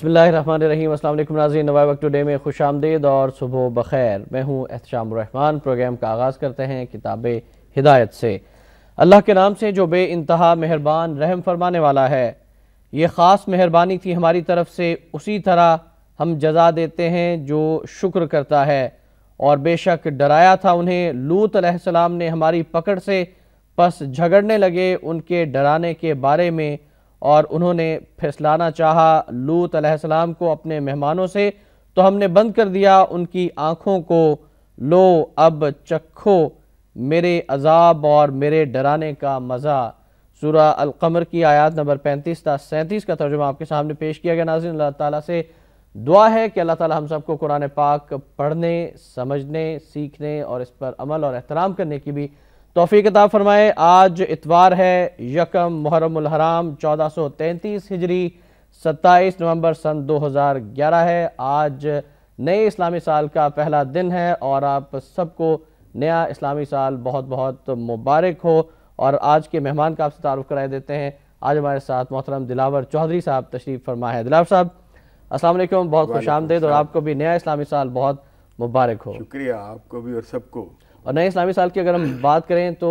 بسم اللہ الرحمن الرحیم۔ السلام علیکم ناظرین، نوائے وقت ٹوڈے میں خوش آمدید اور صبح بخیر۔ میں ہوں احتشام الرحمان۔ پروگرام کا آغاز کرتے ہیں کتاب ہدایت سے۔ اللہ کے نام سے جو بے انتہا مہربان رحم فرمانے والا ہے۔ یہ خاص مہربانی تھی ہماری طرف سے، اسی طرح ہم جزا دیتے ہیں جو شکر کرتا ہے۔ اور بے شک ڈرایا تھا انہیں لوط علیہ السلام نے ہماری پکڑ سے، پس جھگڑنے لگے ان کے ڈرانے کے بارے میں، اور انہوں نے پھسلانا چاہا لوط علیہ السلام کو اپنے مہمانوں سے، تو ہم نے بند کر دیا ان کی آنکھوں کو۔ لو اب چکھو میرے عذاب اور میرے ڈرانے کا مزہ۔ سورہ القمر کی آیات نمبر 35 تا 37 کا ترجمہ آپ کے سامنے پیش کیا گیا۔ ناظرین، اللہ تعالیٰ سے دعا ہے کہ اللہ تعالیٰ ہم سب کو قرآن پاک پڑھنے، سمجھنے، سیکھنے اور اس پر عمل اور احترام کرنے کی بھی توفیق عطا فرمائے۔ آج اتوار ہے، یکم محرم الحرام 1433 ہجری، 27 نومبر سن 2011 ہے۔ آج نئے اسلامی سال کا پہلا دن ہے اور آپ سب کو نیا اسلامی سال بہت بہت مبارک ہو۔ اور آج کے مہمان کا آپ سے تعارف کرائے دیتے ہیں۔ آج ہمارے ساتھ محترم دلاور چودھری صاحب تشریف فرما ہے۔ دلاور صاحب السلام علیکم، بہت خوش آمدید، اور آپ کو بھی نیا اسلامی سال بہت مبارک ہو۔ شکریہ آپ کو بھی اور سب کو۔ اور نئے اسلامی سال کی اگر ہم بات کریں تو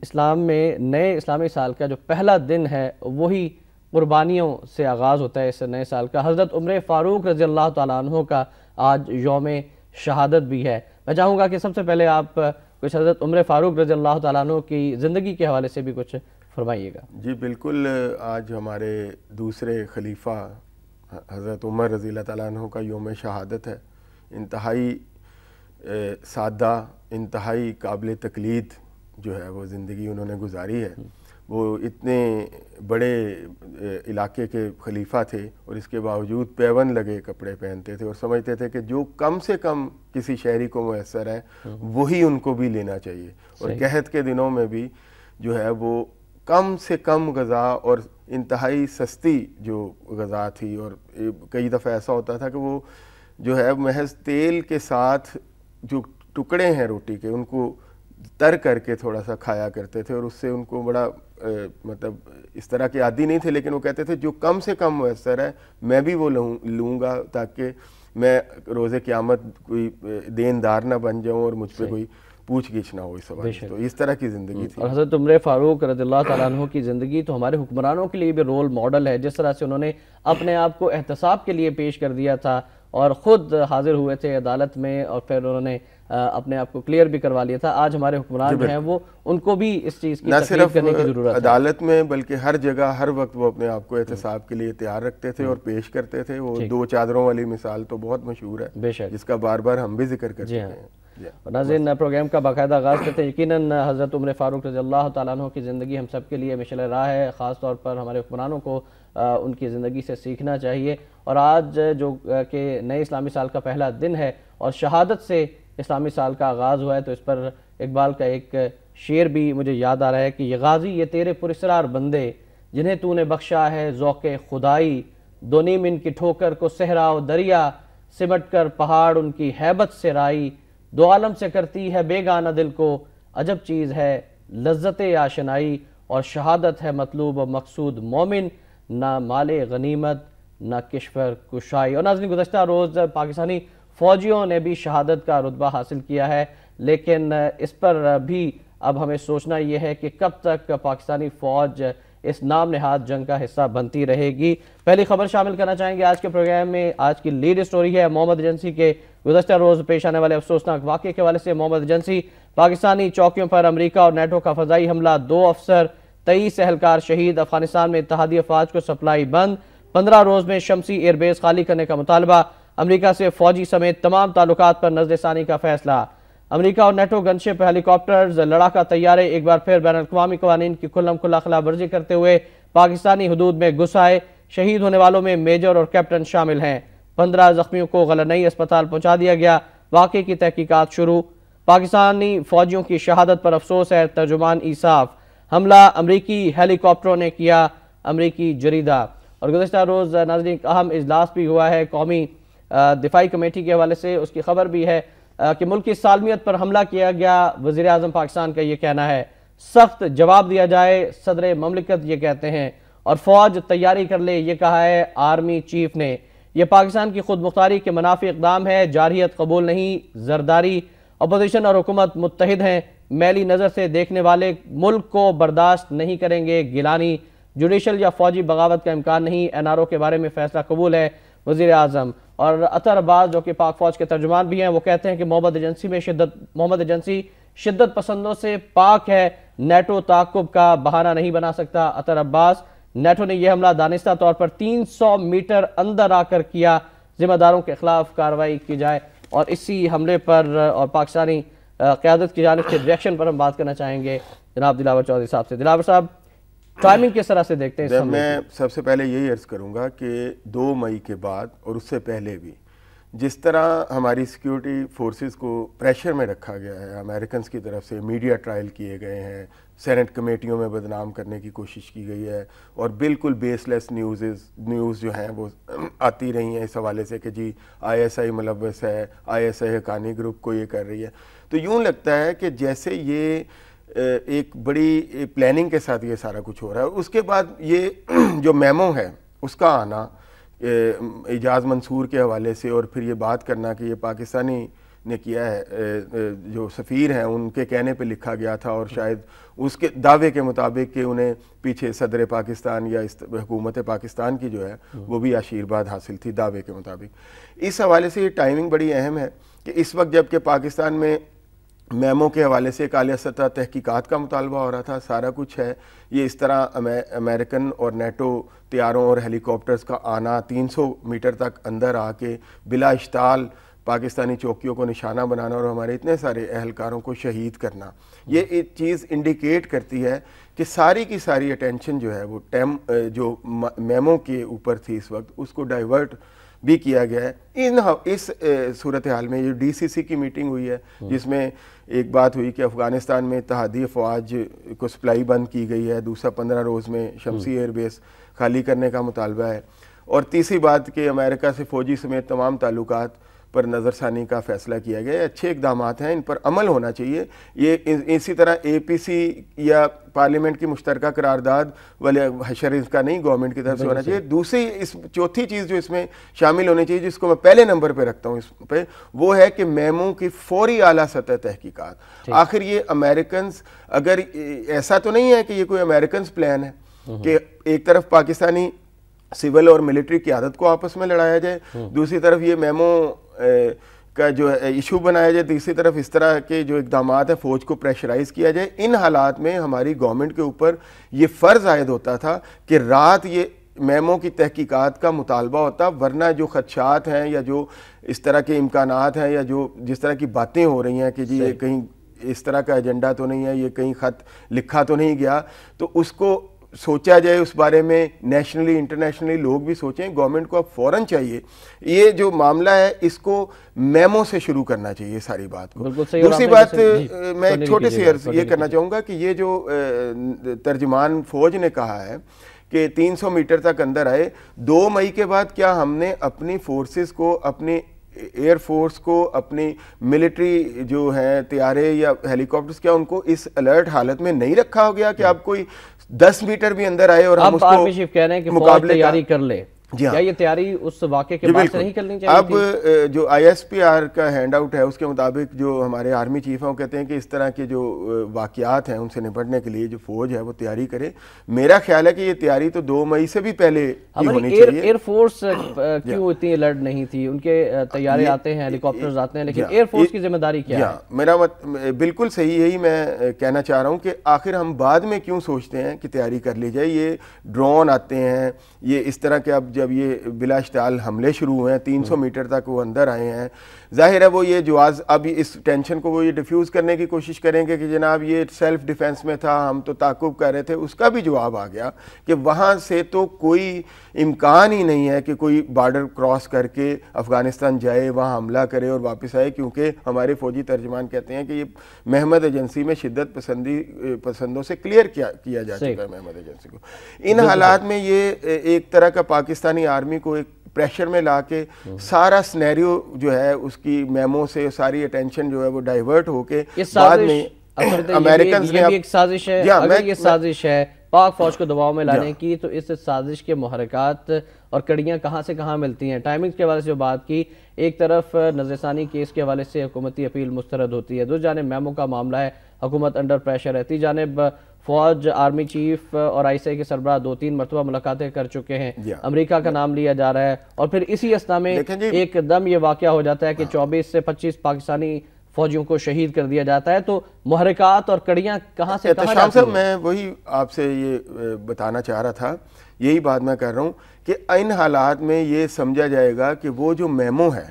اسلام میں نئے اسلامی سال کا جو پہلا دن ہے وہی قربانیوں سے آغاز ہوتا ہے۔ اس نئے سال کا حضرت عمر فاروق رضی اللہ تعالیٰ عنہ کا آج یوم شہادت بھی ہے۔ میں چاہوں گا کہ سب سے پہلے آپ کچھ حضرت عمر فاروق رضی اللہ تعالیٰ عنہ کی زندگی کے حوالے سے بھی کچھ فرمائیے گا۔ جی بالکل، آج ہمارے دوسرے خلیفہ حضرت عمر رضی اللہ تعالیٰ عنہ کا یوم شہادت ہے۔ انتہائی سادہ، انتہائی قابل تقلید جو ہے وہ زندگی انہوں نے گزاری ہے۔ وہ اتنے بڑے علاقے کے خلیفہ تھے اور اس کے باوجود پیون لگے کپڑے پہنتے تھے اور سمجھتے تھے کہ جو کم سے کم کسی شہری کو میسر ہے وہی ان کو بھی لینا چاہیے۔ اور قحط کے دنوں میں بھی جو ہے وہ کم سے کم غذا اور انتہائی سستی جو غذا تھی، اور کئی دفعہ ایسا ہوتا تھا کہ وہ جو ہے محض تیل کے ساتھ جو ٹکڑے ہیں روٹی کے ان کو تر کر کے تھوڑا سا کھایا کرتے تھے، اور اس سے ان کو بڑا مطلب اس طرح کے عادی نہیں تھے، لیکن وہ کہتے تھے جو کم سے کم میسر ہے میں بھی وہ لوں گا تاکہ میں روز قیامت کوئی دیندار نہ بن جاؤں اور مجھ پہ کوئی پوچھ گچھ نہ ہو اس سوال۔ تو اس طرح کی زندگی تھی۔ اور حضرت عمر فاروق رضی اللہ تعالیٰ عنہ کی زندگی تو ہمارے حکمرانوں کے لیے بھی رول ماڈل ہے، جس طرح سے انہوں نے اپنے آپ کو احتساب کے لیے پیش کر دیا تھا اور خود حاضر ہوئے تھے عدالت میں، اور پھر انہوں نے اپنے آپ کو کلیئر بھی کروا لیا تھا۔ آج ہمارے حکمران جو ہیں وہ ان کو بھی اس چیز کی تقلید کرنے کی ضرورت ہے۔ عدالت میں بلکہ ہر جگہ ہر وقت وہ اپنے آپ کو احتساب کے لیے تیار رکھتے تھے اور پیش کرتے تھے۔ وہ دو چادروں والی مثال تو بہت مشہور ہے، جس کا بار بار ہم بھی ذکر کرتے ہیں۔ ناظرین، پروگرام کا باقاعدہ آغاز کرتے ہیں۔ یقیناً حضرت عمر فاروق رضی اللہ تعالیٰ عنہ کی زندگی ہم سب کے لیے مشعل راہ ہے، خاص طور پر ہمارے حکمرانوں کو ان کی زندگی سے سیکھنا چاہیے۔ اور آج جو کہ نئے اسلامی سال کا پہلا دن ہے اور شہادت سے اسلامی سال کا آغاز ہوا ہے، تو اس پر اقبال کا ایک شعر بھی مجھے یاد آ رہا ہے کہ یہ غازی یہ تیرے پراسرار بندے جنہیں تو نے بخشا ہے ذوق خدائی، دو نیم ان کی ٹھوکر کو صحرا و دریا، سمٹ کر پہاڑ ان کی ہیبت سے رائی، دو عالم سے کرتی ہے بیگانہ دل کو، عجب چیز ہے لذت آشنائی، اور شہادت ہے مطلوب و مقصود مومن، نہ مال غنیمت نہ کشور کشائی۔ اور ناظرین، گزشتہ روز پاکستانی فوجیوں نے بھی شہادت کا رتبہ حاصل کیا ہے، لیکن اس پر بھی اب ہمیں سوچنا یہ ہے کہ کب تک پاکستانی فوج اس نام نہاد جنگ کا حصہ بنتی رہے گی۔ پہلی خبر شامل کرنا چاہیں گے آج کے پروگرام میں۔ آج کی لیڈ سٹوری ہے محمد ایجنسی کے گزشتہ روز پیش آنے والے افسوسناک واقعے کے حوالے سے۔ محمد ایجنسی، پاکستانی چوکیوں پر امریکہ اور نیٹو کا فضائی حملہ، 2 افسر 23 اہلکار شہید، افغانستان میں اتحادی افواج کو سپلائی بند، 15 روز میں شمسی ایئر بیس خالی کرنے کا مطالبہ، امریکہ سے فوجی سمیت تمام تعلقات پر نظر ثانی کا فیصلہ، امریکہ اور نیٹو گن شپ ہیلی کاپٹرز لڑاکا طیارے ایک بار پھر بین الاقوامی قوانین کی کھلم کھلا خلاف ورزی کرتے ہوئے پاکستانی حدود میں گھس آئے، شہید ہونے والوں میں میجر اور کیپٹن شامل ہیں، 15 زخمیوں کو غلنئی اسپتال پہنچا دیا گیا، واقعے کی تحقیقات شروع، پاکستانی فوجیوں کی شہادت پر افسوس ہے، ترجمان ایصاف، حملہ امریکی ہیلی کاپٹروں نے کیا، امریکی جریدہ۔ اور گزشتہ روز ناظرین اہم اجلاس بھی ہوا ہے قومی دفاعی کمیٹی کے حوالے سے، اس کی خبر بھی ہے کہ ملک کی سالمیت پر حملہ کیا گیا، وزیراعظم پاکستان کا یہ کہنا ہے سخت جواب دیا جائے، صدر مملکت یہ کہتے ہیں، اور فوج تیاری کر لے، یہ کہا ہے آرمی چیف نے۔ یہ پاکستان کی خود مختاری کے منافی اقدام ہے، جارحیت قبول نہیں، زرداری۔ اپوزیشن اور حکومت متحد ہیں، میلی نظر سے دیکھنے والے ملک کو برداشت نہیں کریں گے۔ گیلانی، جوڈیشل یا فوجی بغاوت کا امکان نہیں، این آر او کے بارے میں فیصلہ قبول ہے وزیر اعظم۔ اور اطہر عباس جو کہ پاک فوج کے ترجمان بھی ہیں، وہ کہتے ہیں کہ محمد ایجنسی شدت پسندوں سے پاک ہے، نیٹو تعاقب کا بہانہ نہیں بنا سکتا۔ اطہر عباس، نیٹو نے یہ حملہ دانستہ طور پر 300 میٹر اندر آ کر کیا، ذمہ داروں کے خلاف کارروائی کی جائے۔ اور اسی حملے پر اور پاکستانی قیادت کی جانب سے ریئیکشن پر ہم بات کرنا چاہیں گے جناب دلاور چودھری صاحب سے۔ دلاور صاحب، ٹائمنگ کس طرح سے دیکھتے ہیں؟ میں سب سے پہلے یہی عرض کروں گا کہ 2 مئی کے بعد اور اس سے پہلے بھی جس طرح ہماری سیکیورٹی فورسز کو پریشر میں رکھا گیا ہے، امریکنز کی طرف سے میڈیا ٹرائل کیے گئے ہیں، سینٹ کمیٹیوں میں بدنام کرنے کی کوشش کی گئی ہے، اور بالکل بیس لیس نیوز جو ہیں وہ آتی رہی ہیں اس حوالے سے کہ جی آئی ایس آئی ملوث ہے، I S I Haqqani group کو یہ کر رہی ہے، تو یوں لگتا ہے کہ جیسے یہ ایک بڑی پلاننگ کے ساتھ یہ سارا کچھ ہو رہا ہے۔ اس کے بعد یہ جو میمو ہے اس کا آنا اعجاز منصور کے حوالے سے، اور پھر یہ بات کرنا کہ یہ پاکستانی نے کیا ہے، جو سفیر ہیں ان کے کہنے پہ لکھا گیا تھا، اور شاید اس کے دعوے کے مطابق کہ انہیں پیچھے صدر پاکستان یا حکومت پاکستان کی جو ہے وہ بھی آشیرواد حاصل تھی دعوے کے مطابق۔ اس حوالے سے یہ ٹائمنگ بڑی اہم ہے کہ اس وقت جب کہ پاکستان میں میمو کے حوالے سے ایک اعلیٰ سطح تحقیقات کا مطالبہ ہو رہا تھا، سارا کچھ ہے، یہ اس طرح امریکن اور نیٹو طیاروں اور ہیلی کاپٹرز کا آنا، 300 میٹر تک اندر آ کے بلا اشتعال پاکستانی چوکیوں کو نشانہ بنانا اور ہمارے اتنے سارے اہلکاروں کو شہید کرنا، یہ ایک چیز انڈیکیٹ کرتی ہے کہ ساری کی ساری اٹینشن جو ہے وہ جو میمو کے اوپر تھی اس وقت، اس کو ڈائیورٹ بھی کیا گیا ہے۔ اس صورتحال میں جو ڈی سی سی کی میٹنگ ہوئی ہے، جس میں ایک بات ہوئی کہ افغانستان میں اتحادی افواج کو سپلائی بند کی گئی ہے، دوسرا 15 روز میں شمسی ایئر بیس خالی کرنے کا مطالبہ ہے، اور تیسری بات کہ امریکہ سے فوجی سمیت تمام تعلقات پر نظر ثانی کا فیصلہ کیا گیا ہے۔ اچھے اقدامات ہیں، ان پر عمل ہونا چاہیے۔ یہ اسی طرح اے پی سی یا پارلیمنٹ کی مشترکہ قرارداد والے حشر اس کا نہیں، گورنمنٹ کی طرف سے ہونا چاہیے۔ دوسری چوتھی چیز جو اس میں شامل ہونی چاہیے، جس کو میں پہلے نمبر پہ رکھتا ہوں اس پہ، وہ ہے کہ میمو کی فوری اعلیٰ سطح تحقیقات۔ آخر یہ امریکنز، اگر ایسا تو نہیں ہے کہ یہ کوئی امریکنز پلان ہے کہ ایک طرف پاکستانی سول اور ملٹری قیادت کو آپس میں لڑایا جائے، دوسری طرف یہ میمو کا جو ایشو بنایا جائے، تیسری طرف اس طرح کے جو اقدامات ہیں فوج کو پریشرائز کیا جائے۔ ان حالات میں ہماری گورنمنٹ کے اوپر یہ فرض عائد ہوتا تھا کہ رات یہ میمو کی تحقیقات کا مطالبہ ہوتا، ورنہ جو خدشات ہیں یا جو اس طرح کے امکانات ہیں یا جو جس طرح کی باتیں ہو رہی ہیں کہ جی یہ کہیں اس طرح کا ایجنڈا تو نہیں ہے، یہ کہیں خط لکھا تو نہیں گیا، تو اس کو سوچا جائے، اس بارے میں نیشنلی انٹرنیشنلی لوگ بھی سوچیں۔ گورنمنٹ کو اب فوراً چاہیے یہ جو معاملہ ہے اس کو میمو سے شروع کرنا چاہیے ساری بات کو۔ دوسری بات میں ایک چھوٹی سی عرض یہ کرنا چاہوں گا کہ یہ جو ترجمان فوج نے کہا ہے کہ 300 میٹر تک اندر آئے، 2 مئی کے بعد کیا ہم نے اپنی فورسز کو، اپنی ایئر فورس کو، اپنی ملٹری جو ہیں طیارے یا ہیلی کاپٹرز، کیا ان کو اس الرٹ حالت میں نہیں رکھا ہو گیا کہ اب کوئی 10 میٹر بھی اندر آئے اور ہم اس کو آرمی چیف کہہ رہے ہیں کہ فوج تیاری کر لے؟ کیا یہ تیاری اس واقعے کے بعد سے نہیں کرنی چاہیے تھی؟ اب جو آئی ایس پی آر کا ہینڈ آؤٹ ہے اس کے مطابق جو ہمارے آرمی چیف ہیں وہ کہتے ہیں کہ اس طرح کے جو واقعات ہیں ان سے نپٹنے کے لیے جو فوج ہے وہ تیاری کرے۔ میرا خیال ہے کہ یہ تیاری تو 2 مئی سے بھی پہلے ہی ہونی چاہیے۔ ایئر فورس کیوں اتنی الرٹ نہیں تھی؟ ان کے طیارے آتے ہیں، ہیلی کاپٹرز آتے ہیں، لیکن ایئر فورس کی ذمہ داری کیا ہے؟ میرا بالکل صحیح، یہی میں کہنا چاہ رہا ہوں کہ آخر ہم بعد میں کیوں سوچتے ہیں کہ تیاری کر لی جائے۔ یہ ڈرون آتے ہیں، یہ اس طرح کے، اب جب یہ بلا اشتعال حملے شروع ہوئے ہیں، 300 میٹر تک وہ اندر آئے ہیں، ظاہر ہے وہ یہ جواز اب اس ٹینشن کو وہ یہ ڈیفیوز کرنے کی کوشش کریں گے کہ جناب یہ سیلف ڈیفنس میں تھا، ہم تو تعاقب کر رہے تھے۔ اس کا بھی جواب آ گیا کہ وہاں سے تو کوئی امکان ہی نہیں ہے کہ کوئی بارڈر کراس کر کے افغانستان جائے، وہاں حملہ کرے اور واپس آئے، کیونکہ ہمارے فوجی ترجمان کہتے ہیں کہ یہ محمد ایجنسی میں شدت پسندوں سے کلیئر کیا جا چکا ہے محمد ایجنسی کو۔ ان حالات میں یہ ایک طرح کا پاکستانی آرمی کو ایک پریشر میں لا کے سارا سنیریو جو ہے اس کی میمو سے ساری اٹینشن جو ہے وہ ڈائیورٹ ہو کے بعد میں امریکنز نے ایک سازش ہے، اگر یہ سازش ہے پاک فوج کو دباؤ میں لانے کی، تو اس سازش کے محرکات اور کڑیاں کہاں سے کہاں ملتی ہیں؟ ٹائمنگز کے حوالے سے جو بات کی، ایک طرف نظر ثانی کیس کے حوالے سے حکومتی اپیل مسترد ہوتی ہے، دوسری جانب میمو کا معاملہ ہے، حکومت انڈر پریشر ہے، تیسری جانب فوج آرمی چیف اور آئی سی آئی کے سربراہ 2-3 مرتبہ ملاقاتیں کر چکے ہیں، امریکہ کا نام لیا جا رہا ہے، اور پھر اسی اثنا میں ایک دم یہ واقعہ ہو جاتا ہے کہ 24 سے 25 پاکستانی فوجیوں کو شہید کر دیا جاتا ہے۔ تو محرکات اور کڑیاں کہاں سے کہاں جاتی ہیں؟ میں وہی آپ سے یہ بتانا چاہ رہا تھا، یہی بات میں کر رہا ہوں کہ ان حالات میں یہ سمجھا جائے گا کہ وہ جو میمو ہے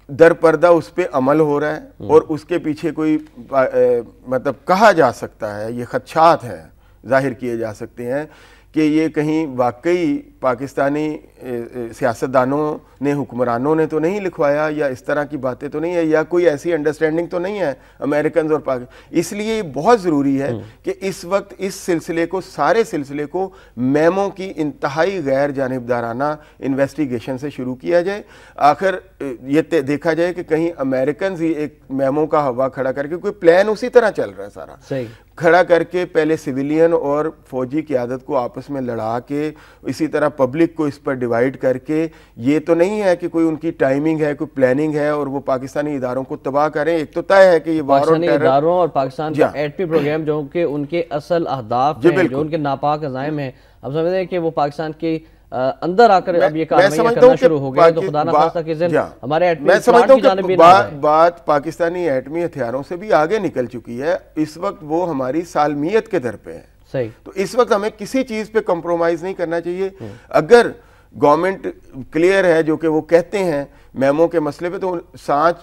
در پردہ اس پہ عمل ہو رہا ہے، اور اس کے پیچھے کوئی مطلب کہا جا سکتا ہے، یہ خدشات ہیں ظاہر کیے جا سکتے ہیں کہ یہ کہیں واقعی پاکستانی سیاستدانوں نے، حکمرانوں نے تو نہیں لکھوایا، یا اس طرح کی باتیں تو نہیں ہے، یا کوئی ایسی انڈرسٹینڈنگ تو نہیں ہے امریکنز اور اس لیے یہ بہت ضروری ہے کہ اس وقت اس سلسلے کو، سارے سلسلے کو میمو کی انتہائی غیر جانبدارانہ انویسٹیگیشن سے شروع کیا جائے۔ آخر یہ دیکھا جائے کہ کہیں امریکنز ہی ایک میمو کا ہوا کھڑا کر کے، کوئی پلان اسی طرح چل رہا ہے سارا کھڑا کر کے، پہلے سویلین اور فوجی قیادت کو آپس میں لڑا کے، اسی طرح پبلک کو اس پر ڈیوائیڈ کر کے، یہ تو نہیں ہے کہ کوئی ان کی ٹائمنگ ہے، کوئی پلاننگ ہے اور وہ پاکستانی اداروں کو تباہ کریں۔ ایک تو طے ہے کہ یہ پاکستانی اداروں اور پاکستان کا ایٹمی پروگرام جو کہ ان کے اصل اہداف ہیں، جو ان کے ناپاک عزائم ہیں، ہم سمجھتے ہیں کہ وہ پاکستان کی اندر آ کر اب یہ کارروائیاں کرنا شروع ہو گئے، تو خدا نہ خواستہ کہ ہمارے ایٹمی پلانٹ کی جانب بھی نہ آئے۔ بات پاکستانی ایٹمی ہتھیاروں سے بھی آگے نکل چکی ہے، اس وقت وہ ہماری سالمیت کے در پہ ہے، تو اس وقت ہمیں کسی چیز پہ کمپرومائز نہیں کرنا چاہیے۔ اگر گورنمنٹ کلیئر ہے، جو کہ وہ کہتے ہیں میمو کے مسئلے پہ، تو سانچ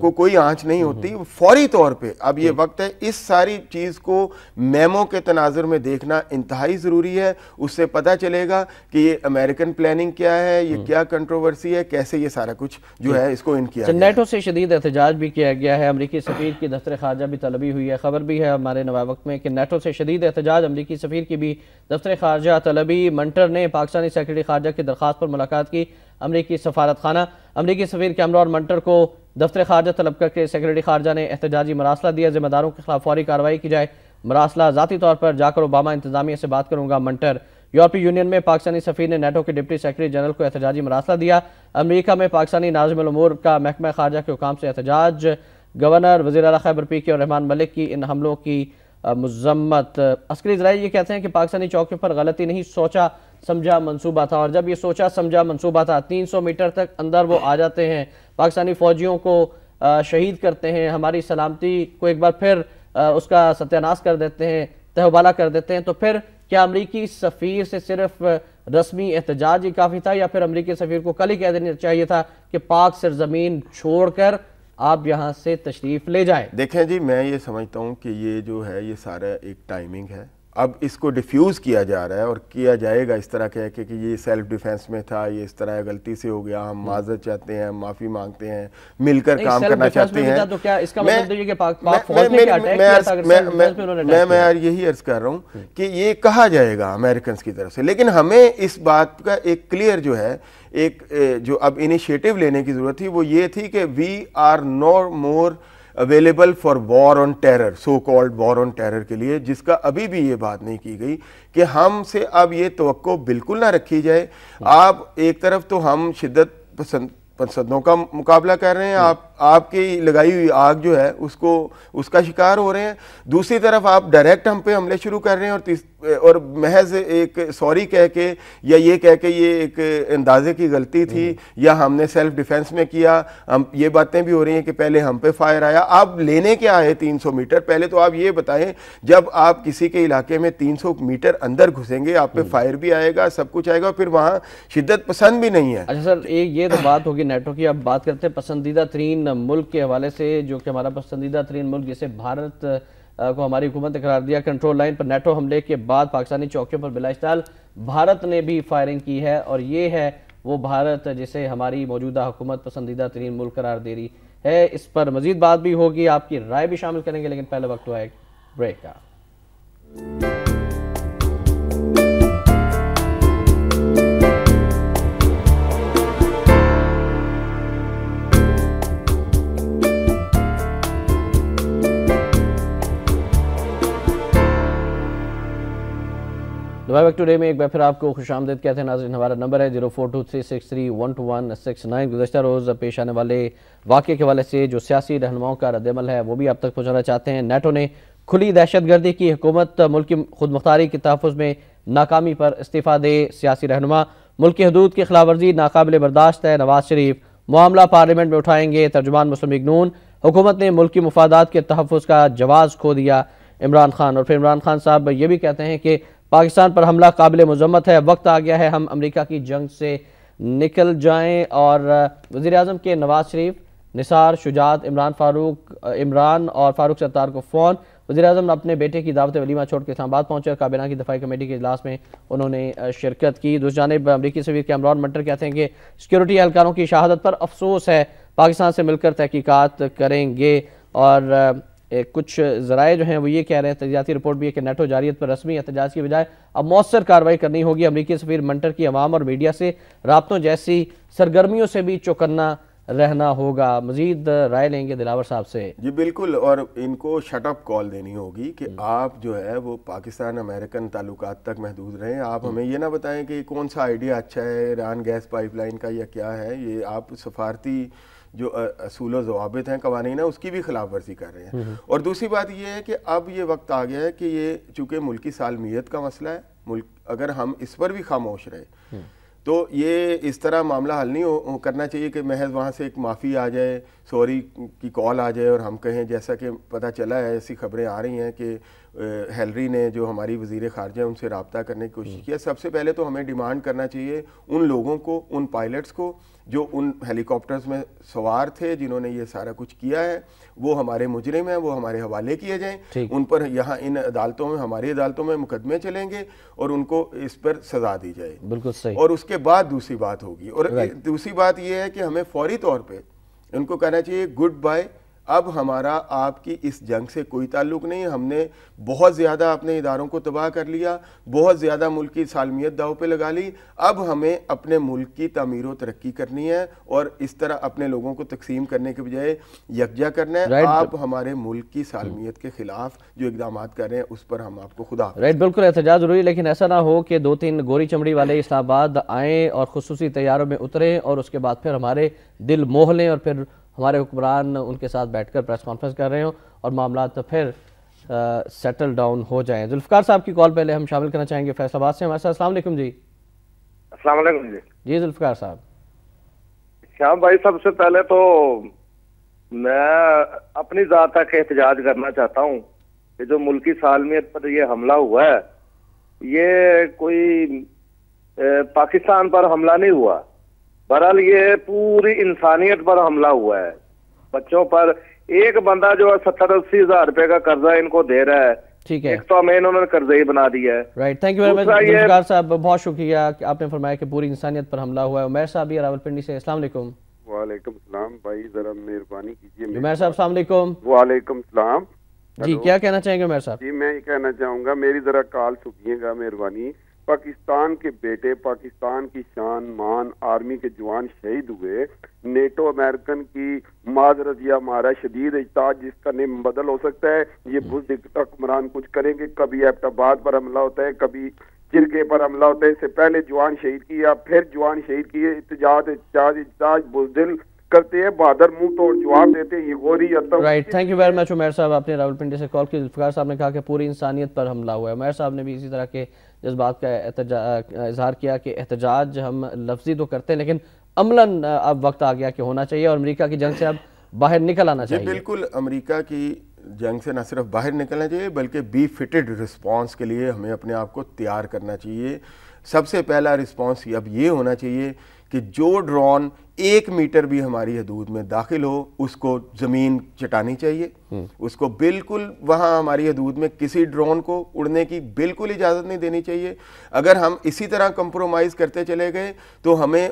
کو کوئی آنچ نہیں ہوتی، فوری طور پہ اب یہ وقت ہے اس ساری چیز کو میمو کے تناظر میں دیکھنا انتہائی ضروری ہے۔ اس سے پتہ چلے گا کہ یہ امریکن پلاننگ کیا ہے، یہ کیا کنٹروورسی ہے، کیسے یہ سارا کچھ جو ہے اس کو ان کیا ہے۔ نیٹو سے شدید احتجاج بھی کیا گیا ہے، امریکی سفیر کی دفتر خارجہ بھی طلبی ہوئی ہے، خبر بھی ہے ہمارے نوائے وقت میں کہ نیٹو سے شدید احتجاج، امریکی سفیر کی بھی دفتر خارجہ طلبی۔ منٹر نے پاکستانی سیکرٹری خارجہ کی درخواست پر ملاقات کی، امریکی سفارت خانہ، امریکی سفیر کیمرا اور منٹر کو دفتر خارجہ طلب کر کے سیکرٹری خارجہ نے احتجاجی مراسلہ دیا، ذمہ داروں کے خلاف فوری کارروائی کی جائے، مراسلہ ذاتی طور پر جا کر اوباما انتظامیہ سے بات کروں گا، منٹر۔ یورپی یونین میں پاکستانی سفیر نے نیٹو کے ڈپٹی سیکرٹری جنرل کو احتجاجی مراسلہ دیا، امریکہ میں پاکستانی ناظم الامور کا محکمہ خارجہ کے حکام سے احتجاج، گورنر وزیر اعلیٰ خیبر پی اور رحمان ملک کی ان حملوں کی مذمت۔ عسکری ذرائع یہ کہتے ہیں کہ پاکستانی چوکیوں پر غلطی نہیں، سوچا سمجھا منصوبہ تھا، اور جب یہ سوچا سمجھا منصوبہ تھا، 300 میٹر تک اندر وہ آ جاتے ہیں، پاکستانی فوجیوں کو شہید کرتے ہیں، ہماری سلامتی کو ایک بار پھر اس کا ستیہ ناش کر دیتے ہیں، تہوبالا کر دیتے ہیں، تو پھر کیا امریکی سفیر سے صرف رسمی احتجاج ہی کافی تھا، یا پھر امریکی سفیر کو کل ہی کہہ دینا چاہیے تھا کہ پاک سرزمین چھوڑ کر آپ یہاں سے تشریف لے جائیں؟ دیکھیں جی، میں یہ سمجھتا ہوں کہ یہ جو ہے یہ سارا ایک ٹائمنگ ہے، اب اس کو ڈیفیوز کیا جا رہا ہے اور کیا جائے گا اس طرح کہہ کے کہ یہ سیلف ڈیفینس میں تھا، یہ اس طرح غلطی سے ہو گیا، ہم معذرت چاہتے ہیں، معافی مانگتے ہیں، مل کر کام کرنا چاہتے ہیں۔ تو کیا اس کا مطلب یہ کہ پاک فوج نے کیا اٹیک کیا تھا؟ میں یہی عرض کر رہا ہوں کہ یہ کہا جائے گا امریکنز کی طرف سے، لیکن ہمیں اس بات کا ایک کلیئر جو ہے، ایک جو اب انیشیٹو لینے کی ضرورت تھی، وہ یہ تھی کہ we are no more available for war on terror, so called war on terror کے لیے، جس کا ابھی بھی یہ بات نہیں کی گئی کہ ہم سے اب یہ توقع بالکل نہ رکھی جائے۔ آپ ایک طرف تو ہم شدت پسندوں کا مقابلہ کر رہے ہیں، آپ کی لگائی ہوئی آگ جو ہے اس کا شکار ہو رہے ہیں، دوسری طرف آپ ڈائریکٹ ہم پہ حملے شروع کر رہے ہیں، اور محض ایک سوری کہہ کے یا یہ کہہ کے یہ ایک اندازے کی غلطی تھی یا ہم نے سیلف ڈیفینس میں کیا، یہ باتیں بھی ہو رہی ہیں کہ پہلے ہم پہ فائر آیا۔ آپ لینے کیا ہے 300 میٹر؟ پہلے تو آپ یہ بتائیں، جب آپ کسی کے علاقے میں 300 میٹر اندر گھسیں گے، آپ پہ فائر بھی آئے گا، سب کچھ آئے گا، پھر وہاں شدت پسند بھی نہیں ہے۔ اچھا سر، یہ تو بات ہوگی نیٹو کی، اب بات کرتے ہیں پسندیدہ ترین ملک کے حوالے سے، جو کہ ہمارا پسندیدہ ترین ملک جسے بھارت کو ہماری حکومت نے قرار دیا۔ کنٹرول لائن پر نیٹو حملے کے بعد پاکستانی چوکیوں پر بلا اشتعال بھارت نے بھی فائرنگ کی ہے، اور یہ ہے وہ بھارت جسے ہماری موجودہ حکومت پسندیدہ ترین ملک قرار دے رہی ہے۔ اس پر مزید بات بھی ہوگی، آپ کی رائے بھی شامل کریں گے، لیکن پہلے وقت ہوا ہے بریک کا۔ دبئی ویک ٹوڈے میں ایک بار پھر آپ کو خوش آمدید کہتے ہیں ناظرین. ہمارا نمبر ہے 0423631269. گزشتہ روز پیش آنے والے واقعے کے حوالے سے جو سیاسی رہنماؤں کا رد عمل ہے وہ بھی آپ تک پہنچانا چاہتے ہیں. نیٹو نے کھلی دہشت گردی کی حکومت, ملک کی خود مختاری کے تحفظ میں ناکامی پر استعفیٰ دے سیاسی رہنما. ملک کی حدود کی خلاف ورزی ناقابل برداشت ہے, نواز شریف معاملہ پارلیمنٹ میں اٹھائیں گے. ترجمان مسلم لیگ نون, حکومت نے ملکی مفادات کے تحفظ کا جواز کھو دیا عمران خان. اور پھر عمران خان صاحب یہ بھی کہتے ہیں کہ پاکستان پر حملہ قابل مذمت ہے, وقت آ گیا ہے ہم امریکہ کی جنگ سے نکل جائیں. اور وزیراعظم کے نواز شریف, نثار, شجاعت, عمران اور فاروق ستار کو فون. وزیراعظم اپنے بیٹے کی دعوت ولیمہ چھوڑ کے اسلام آباد پہنچے اور کابینہ کی دفاعی کمیٹی کے اجلاس میں انہوں نے شرکت کی. دوسری جانب امریکی سفیر کیمرون منٹر کہتے ہیں کہ سیکیورٹی اہلکاروں کی شہادت پر افسوس ہے, پاکستان سے مل کر تحقیقات کریں گے. اور کچھ ذرائع جو ہیں وہ یہ کہہ رہے ہیں, تجزیاتی رپورٹ بھی ہے کہ نیٹو جارحیت پر رسمی احتجاج کی بجائے اب مؤثر کارروائی کرنی ہوگی. امریکی سفیر منٹر کی عوام اور میڈیا سے رابطوں جیسی سرگرمیوں سے بھی چوکنا رہنا ہوگا. مزید رائے لیں گے دلاور صاحب سے. جی بالکل, اور ان کو شٹ اپ کال دینی ہوگی کہ آپ جو ہے وہ پاکستان امریکن تعلقات تک محدود رہیں. آپ ہمیں یہ نہ بتائیں کہ کون سا آئیڈیا اچھا ہے ایران گیس پائپ لائن کا یا کیا ہے. یہ آپ سفارتی جو اصول و ضوابط ہیں, قوانین ہیں, اس کی بھی خلاف ورزی کر رہے ہیں. اور دوسری بات یہ ہے کہ اب یہ وقت آ گیا ہے کہ یہ چونکہ ملکی سالمیت کا مسئلہ ہے, ملک اگر ہم اس پر بھی خاموش رہے تو یہ اس طرح معاملہ حل نہیں کرنا چاہیے کہ محض وہاں سے ایک معافی آ جائے, سوری کی کال آ جائے اور ہم کہیں, جیسا کہ پتہ چلا ہے, ایسی خبریں آ رہی ہیں کہ ہیلری نے جو ہماری وزیر خارجہ ان سے رابطہ کرنے کی کوشش کی. سب سے پہلے تو ہمیں ڈیمانڈ کرنا چاہیے ان لوگوں کو, ان پائلٹس کو جو ان ہیلی کاپٹرز میں سوار تھے جنہوں نے یہ سارا کچھ کیا ہے, وہ ہمارے مجرم ہیں, وہ ہمارے حوالے کیے جائیں. ان پر یہاں ان عدالتوں میں, ہماری عدالتوں میں مقدمے چلیں گے اور ان کو اس پر سزا دی جائے. بالکل صحیح. اور اس کے بعد دوسری بات ہوگی. اور دوسری بات یہ ہے کہ ہمیں فوری طور پہ ان کو کہنا چاہیے گڈ بائے, اب ہمارا آپ کی اس جنگ سے کوئی تعلق نہیں. ہم نے بہت زیادہ اپنے اداروں کو تباہ کر لیا, بہت زیادہ ملک کی سالمیت داؤ پہ لگا لی. اب ہمیں اپنے ملک کی تعمیر و ترقی کرنی ہے اور اس طرح اپنے لوگوں کو تقسیم کرنے کے بجائے یکجا کرنا ہے. آپ ہمارے ملک کی سالمیت کے خلاف جو اقدامات کر رہے ہیں اس پر ہم آپ کو خدا. بالکل احتجاج ضروری, لیکن ایسا نہ ہو کہ 2-3 گوری چمڑی والے اسلام آباد آئیں اور خصوصی طیاروں میں اتریں اور اس کے بعد پھر ہمارے دل موہ لیں اور پھر ہمارے حکمران ان کے ساتھ بیٹھ کر پریس کانفرنس کر رہے ہوں اور معاملات پھر سیٹل ڈاؤن ہو جائیں. ذوالفقار صاحب کی کال پہلے ہم شامل کرنا چاہیں گے فیصل آباد سے. ہمارے ساتھ السلام علیکم. جی السلام علیکم. جی ذوالفقار صاحب. شام بھائی, سب سے پہلے تو میں اپنی ذات تک احتجاج کرنا چاہتا ہوں کہ جو ملکی سالمیت پر یہ حملہ ہوا ہے, یہ کوئی پاکستان پر حملہ نہیں ہوا, بہرحال یہ پوری انسانیت پر حملہ ہوا ہے. بچوں پر ایک بندہ جو 70-80 ہزار روپے کا قرضہ ان کو دے رہا ہے, ٹھیک ہے, ایک تو ہمیں انہوں نے قرضہ ہی بنا دیا ہے. Right, thank you very much Zulfiqar sahab, بہت شکریہ کہ آپ نے فرمایا کہ پوری انسانیت پر حملہ ہوا ہے. عمیر صاحب بھی راولپنڈی سے. السلام علیکم. وعلیکم السلام بھائی, ذرا مہربانی کیجیے. عمیر صاحب السلام علیکم. وعلیکم السلام. جی کیا کہنا چاہیں گے عمیر صاحب؟ جی میں یہ کہنا چاہوں گا, میری ذرا کال سنیے گا مہربانی. پاکستان کے بیٹے, پاکستان کی شان مان, آرمی کے جوان شہید ہوئے. نیٹو امریکن کی معذرت یا ہمارا شدید احتجاج جس کا نیم بدل ہو سکتا ہے. یہ بزدل حکمران کچھ کریں گے, کبھی ایبٹ آباد پر حملہ ہوتا ہے, کبھی چرکے پر حملہ ہوتا ہے. اس سے پہلے جوان شہید کیا, پھر جوان شہید کیے. احتجاج بزدل کرتے ہیں, بہادر منہ توڑ جواب دیتے ہیں. یہ Ghori right, thank you very مچ عمیر صاحب. آپ نے راولپنڈی سے کال کی. ذوالفقار صاحب نے کہا کہ پوری انسانیت پر حملہ ہوا ہے. عمیر صاحب نے بھی اسی طرح کے جذبات کا اظہار کیا کہ احتجاج ہم لفظی تو کرتے ہیں لیکن عملاً اب وقت آ گیا کہ ہونا چاہیے اور امریکہ کی جنگ سے اب باہر نکل آنا چاہیے. بالکل, امریکہ کی جنگ سے نہ صرف باہر نکلنا چاہیے بلکہ بی فٹڈ رسپانس کے لیے ہمیں اپنے آپ کو تیار کرنا چاہیے. سب سے پہلا رسپانس اب یہ ہونا چاہیے کہ جو ڈرون 1 میٹر بھی ہماری حدود میں داخل ہو اس کو زمین چٹانی چاہیے. اس کو بالکل وہاں ہماری حدود میں کسی ڈرون کو اڑنے کی بالکل اجازت نہیں دینی چاہیے. اگر ہم اسی طرح کمپرومائز کرتے چلے گئے تو ہمیں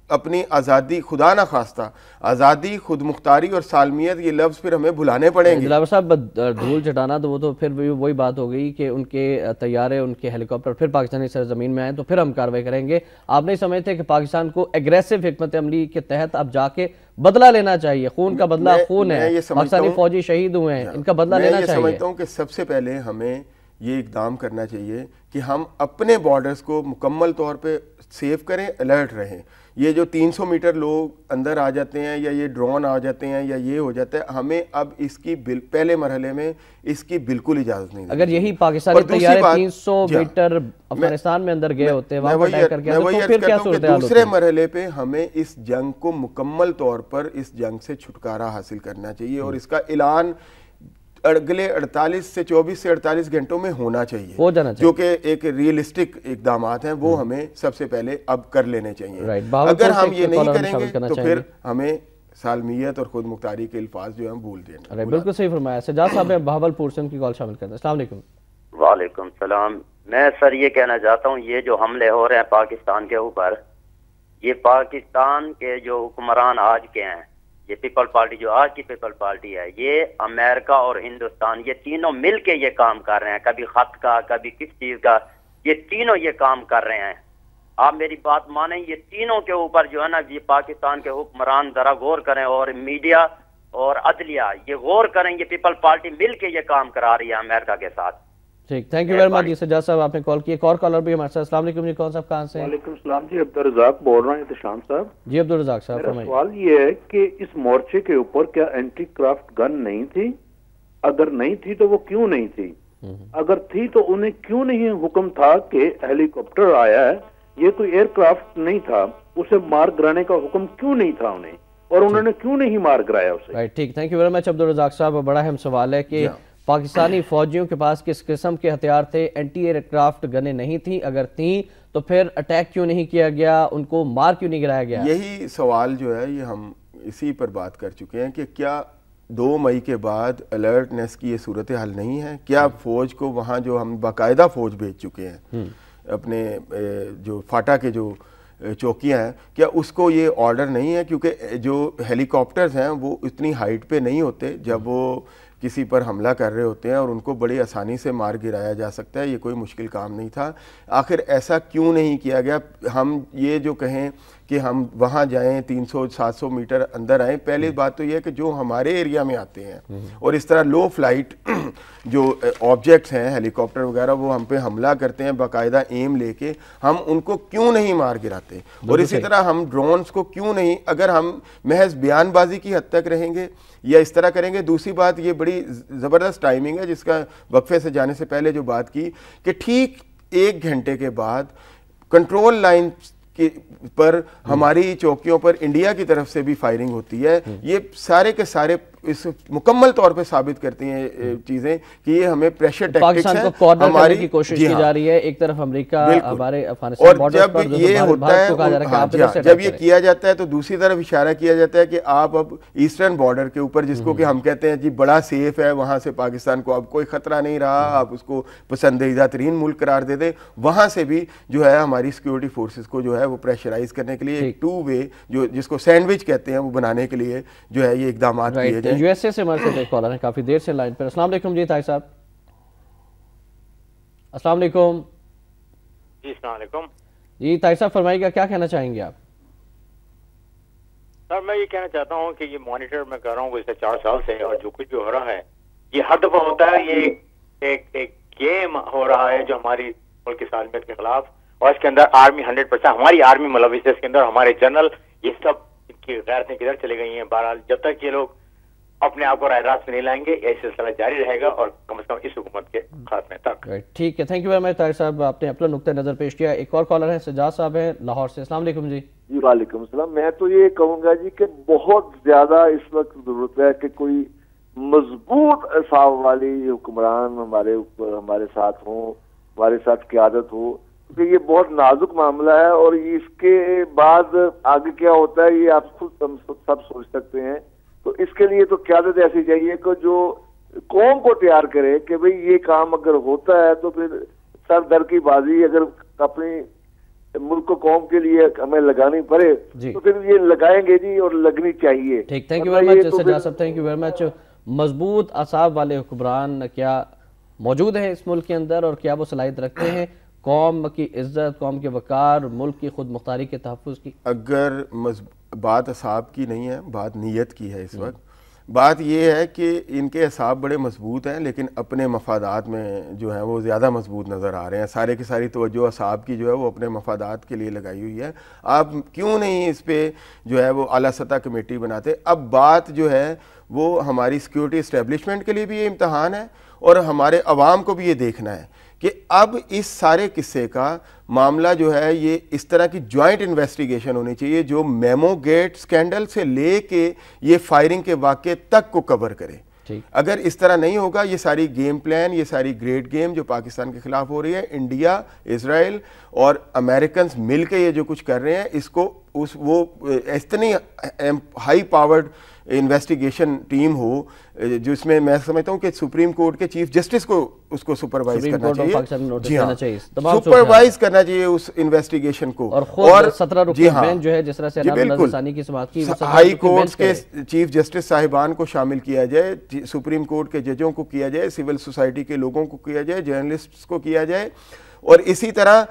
اپنی آزادی, خدا نہ خواستہ آزادی, خود مختاری اور سالمیت, یہ لفظ پھر ہمیں بھلانے پڑیں گے. دلاور صاحب دھول چٹانا تو وہ تو پھر وہی بات ہو گئی کہ ان کے طیارے, ان کے ہیلی کاپٹر پھر پاکستانی سرزمین میں آئیں تو پھر ہم کارروائی کریں گے. آپ نہیں سمجھتے کہ پاکستان کو ایگریسو حکمت عملی کے تحت اب جا کے بدلہ لینا چاہیے؟ خون کا بدلہ خون ہے, پاکستانی فوجی شہید ہوئے ہیں, ان کا بدلہ لینا چاہیے. میں یہ سمجھتا ہوں کہ سب سے پہلے ہمیں یہ اقدام کرنا چاہیے کہ ہم اپنے بارڈرز کو مکمل طور پہ سیف کریں, الرٹ رہیں. یہ جو 300 میٹر لوگ اندر آ جاتے ہیں یا یہ ڈرون آ جاتے ہیں یا یہ ہو جاتا ہے, ہمیں اب اس کی پہلے مرحلے میں اس کی بالکل اجازت نہیں. اگر یہی پاکستانی طیارے 300 میٹر افغانستان میں اندر گئے ہوتے وہاں پر اٹیک کر کے تو پھر کیا صورتحال ہوتی؟ دوسرے مرحلے پہ ہمیں اس جنگ کو مکمل طور پر اس جنگ سے چھٹکارا حاصل کرنا چاہیے, اور اس کا اعلان اگلے 24 سے 48 گھنٹوں میں ہونا چاہیے, جو کہ ایک ریئلسٹک اقدامات ہیں وہ ہمیں سب سے پہلے اب کر لینے چاہیے. اگر ہم یہ نہیں کریں گے تو پھر ہمیں سالمیت اور خود مختاری کے الفاظ جو ہیں بھول دینا. بالکل صحیح فرمایا. سجاد صاحب بہاولپور سے ان کی کال شامل کرتے ہیں. السلام علیکم. وعلیکم السلام. میں سر یہ کہنا چاہتا ہوں, یہ جو حملے ہو رہے ہیں پاکستان کے اوپر, یہ پاکستان کے جو حکمران آج کے ہیں, یہ پیپل پارٹی جو آج کی پیپل پارٹی ہے, یہ امریکہ اور ہندوستان یہ تینوں مل کے یہ کام کر رہے ہیں, کبھی خط کا کبھی کس چیز کا, یہ تینوں یہ کام کر رہے ہیں. آپ میری بات مانیں, یہ تینوں کے اوپر جو ہے نا یہ پاکستان کے حکمران ذرا غور کریں, اور میڈیا اور عدلیہ یہ غور کریں, یہ پیپل پارٹی مل کے یہ کام کرا رہی ہے امریکہ کے ساتھ. ٹھیک, تھینک یو ویری مچ جی. سجاد صاحب آپ نے کال کی. ایک اور کالر بھی ہمارے ساتھ. السلام علیکم جی, کون صاحب کہاں سے ہیں؟ وعلیکم السلام جی, عبدالرزاق بول رہا ہوں احتشام صاحب. جی عبدالرزاق صاحب میرا سوال یہ ہے کہ اس مورچے کے اوپر کیا اینٹی کرافٹ گن نہیں تھی؟ اگر نہیں تھی تو وہ کیوں نہیں تھی؟ اگر تھی تو انہیں کیوں نہیں حکم تھا کہ ہیلی کاپٹر آیا ہے, یہ کوئی ایئر کرافٹ نہیں تھا, اسے مار گرانے کا حکم کیوں نہیں تھا انہیں, اور انہوں نے کیوں نہیں مار گرایا اسے؟ رائٹ, ٹھیک, thank you very much Abdul Razzaq sahab. بڑا اہم سوال ہے کہ پاکستانی فوجیوں کے پاس کس قسم کے ہتھیار تھے؟ اینٹی ایئر کرافٹ گنیں نہیں تھیں, اگر تھیں تو پھر اٹیک کیوں نہیں کیا گیا, ان کو مار کیوں نہیں گرایا گیا؟ یہی سوال جو ہے یہ ہم اسی پر بات کر چکے ہیں کہ کیا 2 مئی کے بعد الرٹنس کی یہ صورتحال نہیں ہے؟ کیا فوج کو وہاں جو ہم باقاعدہ فوج بھیج چکے ہیں, اپنے جو فاٹا کے جو چوکیاں ہیں, کیا اس کو یہ آرڈر نہیں ہے؟ کیونکہ جو ہیلی کاپٹرز ہیں وہ اتنی ہائٹ پہ نہیں ہوتے جب وہ کسی پر حملہ کر رہے ہوتے ہیں, اور ان کو بڑی آسانی سے مار گرایا جا سکتا ہے. یہ کوئی مشکل کام نہیں تھا. آخر ایسا کیوں نہیں کیا گیا؟ ہم یہ جو کہیں کہ ہم وہاں جائیں 300-700 میٹر اندر آئیں, پہلی بات تو یہ ہے کہ جو ہمارے ایریا میں آتے ہیں اور اس طرح لو فلائٹ جو آبجیکٹس ہیں ہیلی کاپٹر وغیرہ وہ ہم پہ حملہ کرتے ہیں باقاعدہ ایم لے کے, ہم ان کو کیوں نہیں مار گراتے؟ اور اسی طرح ہم ڈرونز کو کیوں نہیں, اگر ہم محض بیان بازی کی حد تک رہیں گے یا اس طرح کریں گے. دوسری بات, یہ بڑی زبردست ٹائمنگ ہے جس کا وقفے سے جانے سے پہلے جو بات کی کہ ٹھیک 1 گھنٹے کے بعد کنٹرول لائن پر ہماری چوکیوں پر انڈیا کی طرف سے بھی فائرنگ ہوتی ہے. یہ سارے کے سارے اس مکمل طور پہ ثابت کرتی ہیں چیزیں کہ یہ ہمیں پریشر ٹیکٹکس ہیں, پاکستان کو کارنر کرنے کی کوشش کی جا رہی ہے. ایک طرف امریکہ ہمارے افغانستان بارڈر پر, جب یہ ہوتا ہے, جب یہ کیا جاتا ہے تو دوسری طرف اشارہ کیا جاتا ہے کہ آپ اب ایسٹرن بارڈر کے اوپر, جس کو کہ ہم کہتے ہیں جی بڑا سیف ہے, وہاں سے پاکستان کو اب کوئی خطرہ نہیں رہا, آپ اس کو پسندیدہ ترین ملک قرار دے دیں, وہاں سے بھی جو ہے ہماری سیکیورٹی فورسز کو جو ہے وہ پریشرائز کرنے کے لیے ایک 2 وے جو جس کو سینڈوچ کہتے ہیں وہ بنانے کے لیے جو ہے یہ اقدامات کیے جائیں. یو ایس اے سے ہمارے ساتھ ایک کالر ہیں کافی دیر سے لائن پر. السلام علیکم جی طاہر صاحب. السلام علیکم جی. السلام علیکم جی طاہر صاحب, فرمائیے گا, کیا کہنا چاہیں گے آپ؟ سر میں یہ کہنا چاہتا ہوں کہ یہ مانیٹر میں کر رہا ہوں گزشتہ 4 سال سے, اور جو کچھ بھی ہو رہا ہے یہ ہر دفعہ ہوتا ہے, یہ ایک گیم ہو رہا ہے جو ہماری ملک کی سالمیت کے خلاف, اور اس کے اندر آرمی 100% ہماری آرمی ملوث ہے اس کے اندر, ہمارے جنرل یہ سب ان کی غیرتیں کدھر چلے گئی ہیں. بہرحال جب تک یہ لوگ اپنے آپ کو رائے راست میں نہیں لائیں گے یہ سلسلہ جاری رہے گا, اور کم از کم اس حکومت کے خاتمے تک. ٹھیک ہے, تھینک یو ویری مچ طاہر صاحب, آپ نے اپنا نقطہ نظر پیش کیا. ایک اور کالر ہیں سجاد صاحب ہیں لاہور سے. السلام علیکم جی. جی وعلیکم السلام. میں تو یہ کہوں گا جی کہ بہت زیادہ اس وقت ضرورت ہے کہ کوئی مضبوط اعصاب والی حکمران ہمارے ساتھ ہوں, ہمارے ساتھ قیادت ہو, کیونکہ یہ بہت نازک معاملہ ہے, اور اس کے بعد آگے کیا ہوتا ہے یہ آپ خود سب سوچ سکتے ہیں. تو اس کے لیے تو قیادت ایسی چاہیے کہ جو قوم کو تیار کرے کہ بھئی یہ کام اگر ہوتا ہے تو پھر سر در کی بازی اگر اپنی ملک کو قوم کے لیے ہمیں لگانی پڑے تو پھر یہ لگائیں گے جی, اور لگنی چاہیے. ٹھیک, تھینک یو ویری مچ سجاد صاحب, تھینک یو ویری مچ. مضبوط اعصاب والے حکمران کیا موجود ہیں اس ملک کے اندر, اور کیا وہ صلاحیت رکھتے ہیں قوم کی عزت, قوم کے وقار, ملک کی خود مختاری کے تحفظ کی؟ اگر بات اصحاب کی نہیں ہے, بات نیت کی ہے اس وقت. بات یہ ہے کہ ان کے اعصاب بڑے مضبوط ہیں لیکن اپنے مفادات میں جو ہیں وہ زیادہ مضبوط نظر آ رہے ہیں. سارے کی ساری توجہ اعصاب کی جو ہے وہ اپنے مفادات کے لیے لگائی ہوئی ہے. آپ کیوں نہیں اس پہ جو ہے وہ اعلیٰ سطح کمیٹی بناتے؟ اب بات جو ہے وہ ہماری سیکیورٹی اسٹیبلشمنٹ کے لیے بھی یہ امتحان ہے اور ہمارے عوام کو بھی یہ دیکھنا ہے کہ اب اس سارے قصے کا معاملہ جو ہے یہ اس طرح کی جوائنٹ انویسٹیگیشن ہونی چاہیے جو میمو گیٹ سکینڈل سے لے کے یہ فائرنگ کے واقعے تک کو کور کرے. اگر اس طرح نہیں ہوگا یہ ساری گیم پلان، یہ ساری گریٹ گیم جو پاکستان کے خلاف ہو رہی ہے، انڈیا، اسرائیل اور امریکنز مل کے یہ جو کچھ کر رہے ہیں، اس کو وہ اتنی ہائی پاورڈ انویسٹیگیشن ٹیم ہو جس میں میں سمجھتا ہوں کہ سپریم کورٹ کے چیف جسٹس کو اس کو سپروائز کرنا چاہیے. جی ہاں، سپروائز کرنا چاہیے اس انویسٹیگیشن کو. اور 17 رکن بینچ جو ہے جس طرح سے کی سماعت کی، ہائی کورٹس کے چیف جسٹس صاحبان کو شامل کیا جائے، سپریم کورٹ کے ججوں کو کیا جائے، سول سوسائٹی کے لوگوں کو کیا جائے، جرنلسٹس کو کیا جائے، اور اسی طرح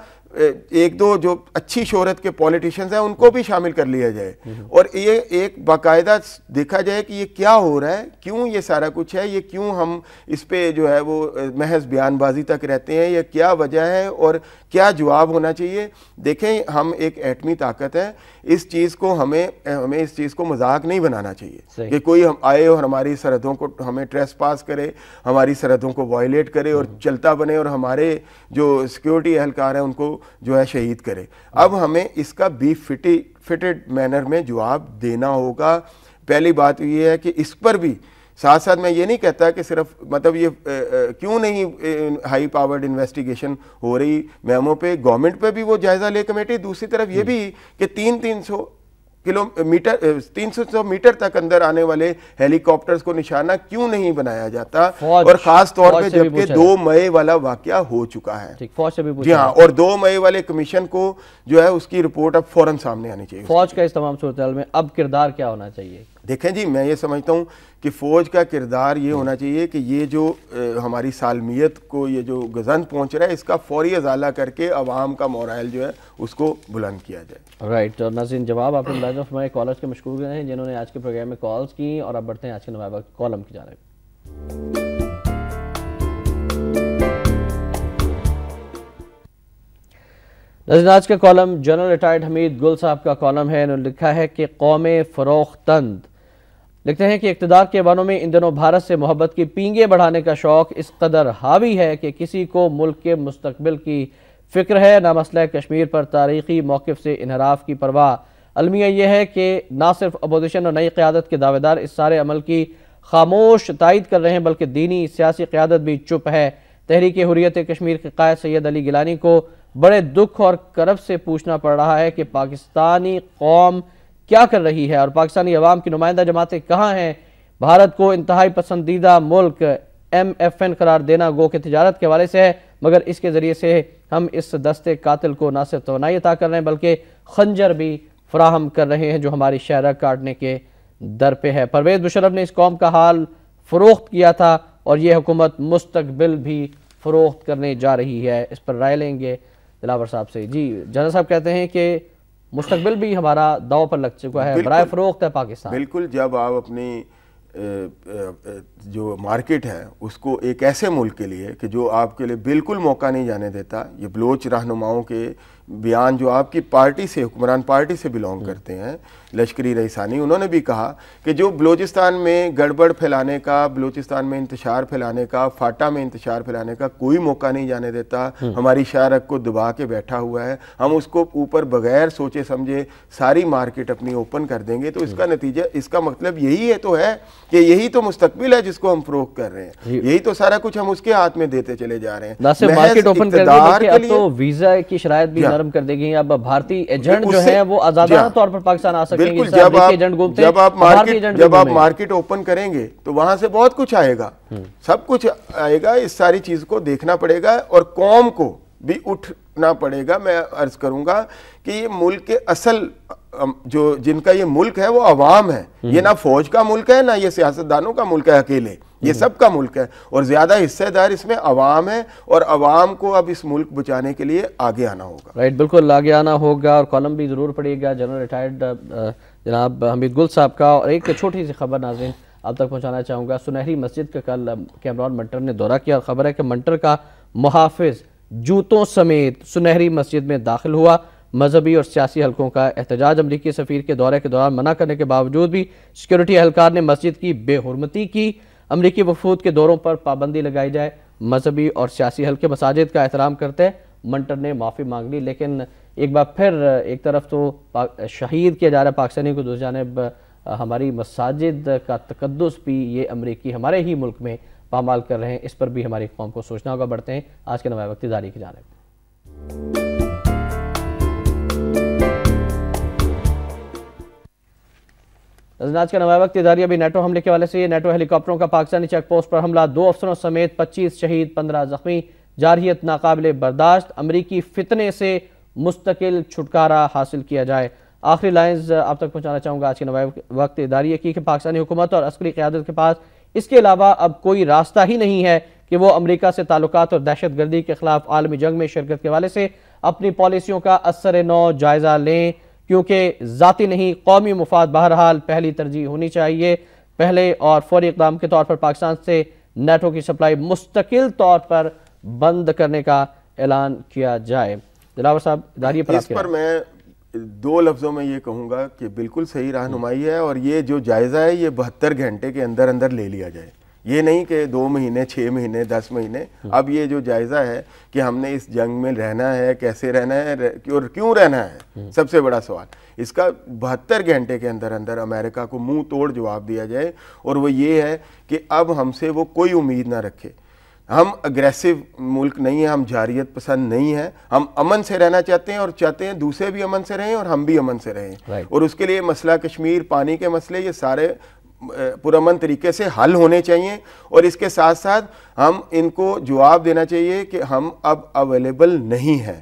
ایک دو جو اچھی شہرت کے پولیٹیشنز ہیں ان کو بھی شامل کر لیا جائے اور یہ ایک باقاعدہ دیکھا جائے کہ یہ کیا ہو رہا ہے، کیوں یہ سارا کچھ ہے، یہ کیوں ہم اس پہ جو ہے وہ محض بیان بازی تک رہتے ہیں، یہ کیا وجہ ہے اور کیا جواب ہونا چاہیے. دیکھیں ہم ایک ایٹمی طاقت ہے، اس چیز کو ہمیں اس چیز کو مذاق نہیں بنانا چاہیے کہ کوئی ہم آئے اور ہماری سرحدوں کو ہمیں ٹریس پاس کرے، ہماری سرحدوں کو وائلیٹ کرے اور چلتا بنے اور ہمارے جو سیکیورٹی اہلکار ہیں ان کو جو ہے شہید کرے. اب ہمیں اس کا بی فٹڈ مینر میں جواب دینا ہوگا. پہلی بات یہ ہے کہ اس پر بھی ساتھ ساتھ میں یہ نہیں کہتا کہ صرف مطلب یہ کیوں نہیں ہائی پاورڈ انویسٹیگیشن ہو رہی میمو پہ، گورنمنٹ پہ بھی وہ جائزہ لے کمیٹی. دوسری طرف یہ بھی کہ 300 میٹر تک اندر آنے والے ہیلی کاپٹرز کو نشانہ کیوں نہیں بنایا جاتا، اور خاص طور پہ جبکہ 2 مئی والا واقعہ ہو چکا ہے. جی ہاں، اور 2 مئی والے کمیشن کو جو ہے اس کی رپورٹ اب فوراً سامنے آنی چاہیے. فوج کا اس تمام صورتحال میں اب کردار کیا ہونا چاہیے؟ دیکھیں جی، میں یہ سمجھتا ہوں کہ فوج کا کردار یہ ہونا چاہیے کہ یہ جو ہماری سالمیت کو یہ جو گزند پہنچ رہا ہے اس کا فوری ازالہ کر کے عوام کا مورائل جو ہے اس کو بلند کیا جائے. رائٹ. اور ناظرین، جواب آپ نے ملاحظہ فرمائے. کالرز کے مشکور ہیں جنہوں نے آج کے پروگرام میں کالز کی، اور اب بڑھتے ہیں آج کے نمائبہ کالم کی جانب. ناظرین، آج کا کالم جنرل ریٹائرڈ حمید گل صاحب کا کالم ہے. انہوں نے لکھا ہے کہ قوم فروختند. لکھتے ہیں کہ اقتدار کے بانوں میں ان دنوں بھارت سے محبت کی پینگیں بڑھانے کا شوق اس قدر حاوی ہے کہ کسی کو ملک کے مستقبل کی فکر ہے، نہ مسئلہ کشمیر پر تاریخی موقف سے انحراف کی پرواہ. المیہ یہ ہے کہ نہ صرف اپوزیشن اور نئی قیادت کے دعوے دار اس سارے عمل کی خاموش تائید کر رہے ہیں بلکہ دینی سیاسی قیادت بھی چپ ہے. تحریک حریت کشمیر کے قائد سید علی گیلانی کو بڑے دکھ اور کرب سے پوچھنا پڑ رہا ہے کہ پاکستانی قوم کیا کر رہی ہے اور پاکستانی عوام کی نمائندہ جماعتیں کہاں ہیں. بھارت کو انتہائی پسندیدہ ملک MFN قرار دینا گو کہ تجارت کے حوالے سے ہے، مگر اس کے ذریعے سے ہم اس دستے قاتل کو نہ صرف توانائی عطا کر رہے ہیں بلکہ خنجر بھی فراہم کر رہے ہیں جو ہماری شہرہ کاٹنے کے در پہ ہے. پرویز مشرف نے اس قوم کا حال فروخت کیا تھا اور یہ حکومت مستقبل بھی فروخت کرنے جا رہی ہے. اس پر رائے لیں گے دلاور صاحب سے. جی، جنرل صاحب کہتے ہیں کہ مستقبل بھی ہمارا داؤ پر لگ چکا ہے، برائے فروخت ہے پاکستان. بالکل. جب آپ اپنی جو مارکیٹ ہے اس کو ایک ایسے ملک کے لیے کہ جو آپ کے لیے بالکل موقع نہیں جانے دیتا، یہ بلوچ رہنماؤں کے بیان جو آپ کی پارٹی سے، حکمران پارٹی سے بلونگ کرتے ہیں، لشکری رئیسانی، انہوں نے بھی کہا کہ جو بلوچستان میں گڑبڑ پھیلانے کا، بلوچستان میں انتشار پھیلانے کا، فاٹا میں انتشار پھیلانے کا کوئی موقع نہیں جانے دیتا، ہماری شہرک کو دبا کے بیٹھا ہوا ہے، ہم اس کو اوپر بغیر سوچے سمجھے ساری مارکیٹ اپنی اوپن کر دیں گے. تو اس کا نتیجہ، اس کا مطلب یہی ہے تو ہے کہ یہی تو مستقبل ہے جس کو ہم فروخت کر رہے ہیں، یہی تو سارا کچھ ہم اس کے ہاتھ میں دیتے چلے جا رہے ہیں. نہ صرف مارکیٹ اوپن کر دی بلکہ اب تو ویزا کی شرائط بھی نرم کر دے گئی. اب بھارتی ایجنٹ جو ہیں وہ آزادانہ طور پر پاکستان آ سکیں گے. جب آپ مارکیٹ اوپن کریں گے تو وہاں سے بہت کچھ آئے گا، سب کچھ آئے گا. اس ساری چیز کو دیکھنا پڑے گا اور قوم کو بھی اٹھنا پڑے گا. میں عرض کروں گا کہ یہ ملک کے اصل جو جن کا یہ ملک ہے وہ عوام ہے. یہ نہ فوج کا ملک ہے، نہ یہ سیاستدانوں کا ملک ہے اکیلے، یہ سب کا ملک ہے اور زیادہ حصہ دار اس میں عوام ہے اور عوام کو اب اس ملک بچانے کے لیے آگے آنا ہوگا. رائٹ، بالکل آگے آنا ہوگا اور کالم بھی ضرور پڑھیے گا جنرل ریٹائرڈ جناب حمید گل صاحب کا. اور ایک چھوٹی سی خبر ناظرین، اب تک پہنچانا چاہوں گا۔ سنہری مسجد کا کل کیمران منٹر نے دورہ کیا اور خبر ہے کہ منٹر کا محافظ جوتوں سمیت سنہری مسجد میں داخل ہوا۔ مذہبی اور سیاسی حلقوں کا احتجاج۔ امریکی سفیر کے دورے کے دوران منع کرنے کے باوجود بھی سیکیورٹی اہلکار نے مسجد کی بے حرمتی کی۔ امریکی وفود کے دوروں پر پابندی لگائی جائے۔ مذہبی اور سیاسی حلقے مساجد کا احترام کرتے ہیں۔ منٹر نے معافی مانگ لی، لیکن ایک بار پھر ایک طرف تو شہید کیا جا رہا ہے پاکستانی کو، دوسری جانب ہماری مساجد کا تقدس بھی یہ امریکی ہمارے ہی ملک میں پامال کر رہے ہیں۔ اس پر بھی ہماری قوم کو سوچنا ہوگا۔ بڑھتے ہیں آج کے نمائے وقت اداری کی جانب۔ آج کا نمائے وقت اداری ابھی نیٹو حملے کے حوالے سے۔ نیٹو ہیلی کاپٹروں کا پاکستانی چیک پوسٹ پر حملہ، 2 افسروں سمیت 25 شہید، 15 زخمی، جارحیت ناقابل برداشت۔ امریکی فتنے سے مستقل چھٹکارا حاصل کیا جائے۔ آخری لائنز آپ تک پہنچانا چاہوں گا آج کے نمائے وقت اداری کی کہ پاکستانی حکومت اور عسکری قیادت کے پاس اس کے علاوہ اب کوئی راستہ ہی نہیں ہے کہ وہ امریکہ سے تعلقات اور دہشت گردی کے خلاف عالمی جنگ میں شرکت کے حوالے سے اپنی پالیسیوں کا اثر نو جائزہ لیں، کیونکہ ذاتی نہیں، قومی مفاد بہرحال پہلی ترجیح ہونی چاہیے۔ پہلے اور فوری اقدام کے طور پر پاکستان سے نیٹو کی سپلائی مستقل طور پر بند کرنے کا اعلان کیا جائے۔ دلاور صاحب اداریہ پر اس پر میں 2 لفظوں میں یہ کہوں گا کہ بالکل صحیح رہنمائی ہے، اور یہ جو جائزہ ہے یہ 72 گھنٹے کے اندر اندر لے لیا جائے۔ یہ نہیں کہ 2 مہینے، 6 مہینے، 10 مہینے۔ اب یہ جو جائزہ ہے کہ ہم نے اس جنگ میں رہنا ہے، کیسے رہنا ہے اور کیوں رہنا ہے، سب سے بڑا سوال اس کا 72 گھنٹے کے اندر اندر امریکہ کو منہ توڑ جواب دیا جائے، اور وہ یہ ہے کہ اب ہم سے وہ کوئی امید نہ رکھے۔ ہم اگریسو ملک نہیں ہیں، ہم جارحیت پسند نہیں ہیں، ہم امن سے رہنا چاہتے ہیں اور چاہتے ہیں دوسرے بھی امن سے رہیں اور ہم بھی امن سے رہیں، اور اس کے لیے مسئلہ کشمیر، پانی کے مسئلے، یہ سارے پرامن طریقے سے حل ہونے چاہیے، اور اس کے ساتھ ساتھ ہم ان کو جواب دینا چاہیے کہ ہم اب اویلیبل نہیں ہیں۔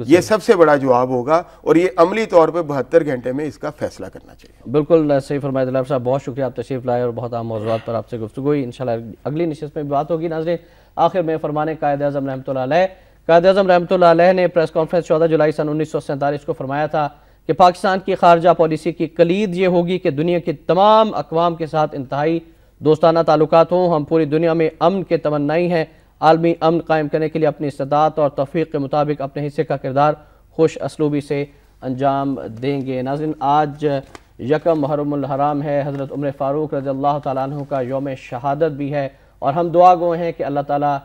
یہ سب سے بڑا جواب ہوگا، اور یہ عملی طور پہ 72 گھنٹے میں اس کا فیصلہ کرنا چاہیے۔ بالکل صحیح فرمایا دلاور صاحب، بہت شکریہ آپ تشریف لائے اور بہت اہم موضوعات پر آپ سے گفتگو ہوئی۔ انشاءاللہ اگلی نشست میں بھی بات ہوگی۔ ناظرین، آخر میں فرمانے قائد اعظم رحمۃ اللہ علیہ، قائد اعظم رحمۃ اللہ علیہ نے پریس کانفرنس 14 جولائی سن 1947 کو فرمایا تھا کہ پاکستان کی خارجہ پالیسی کی کلید یہ ہوگی کہ دنیا کی تمام اقوام کے ساتھ انتہائی دوستانہ تعلقات ہوں۔ ہم پوری دنیا میں امن کے تمنائی ہیں، عالمی امن قائم کرنے کے لیے اپنی استطاعت اور توفیق کے مطابق اپنے حصے کا کردار خوش اسلوبی سے انجام دیں گے۔ ناظرین، آج 1 محرم الحرام ہے، حضرت عمر فاروق رضی اللہ تعالیٰ عنہ کا یوم شہادت بھی ہے، اور ہم دعا گو ہیں کہ اللہ تعالیٰ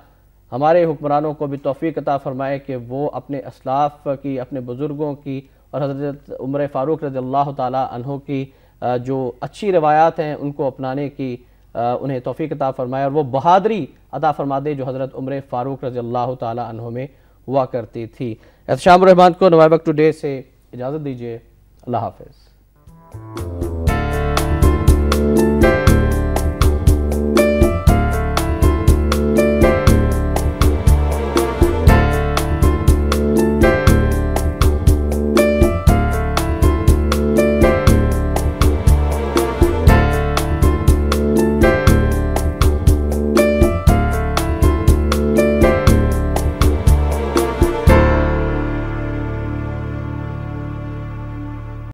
ہمارے حکمرانوں کو بھی توفیق عطا فرمائے کہ وہ اپنے اسلاف کی، اپنے بزرگوں کی اور حضرت عمر فاروق رضی اللہ تعالیٰ عنہ کی جو اچھی روایات ہیں ان کو اپنانے کی انہیں توفیق عطا فرمائے، اور وہ بہادری عطا فرما دے جو حضرت عمر فاروق رضی اللہ تعالیٰ عنہ میں ہوا کرتی تھی۔ احتشام الرحمان کو نوائے وقت ٹوڈے سے اجازت دیجیے۔ اللہ حافظ۔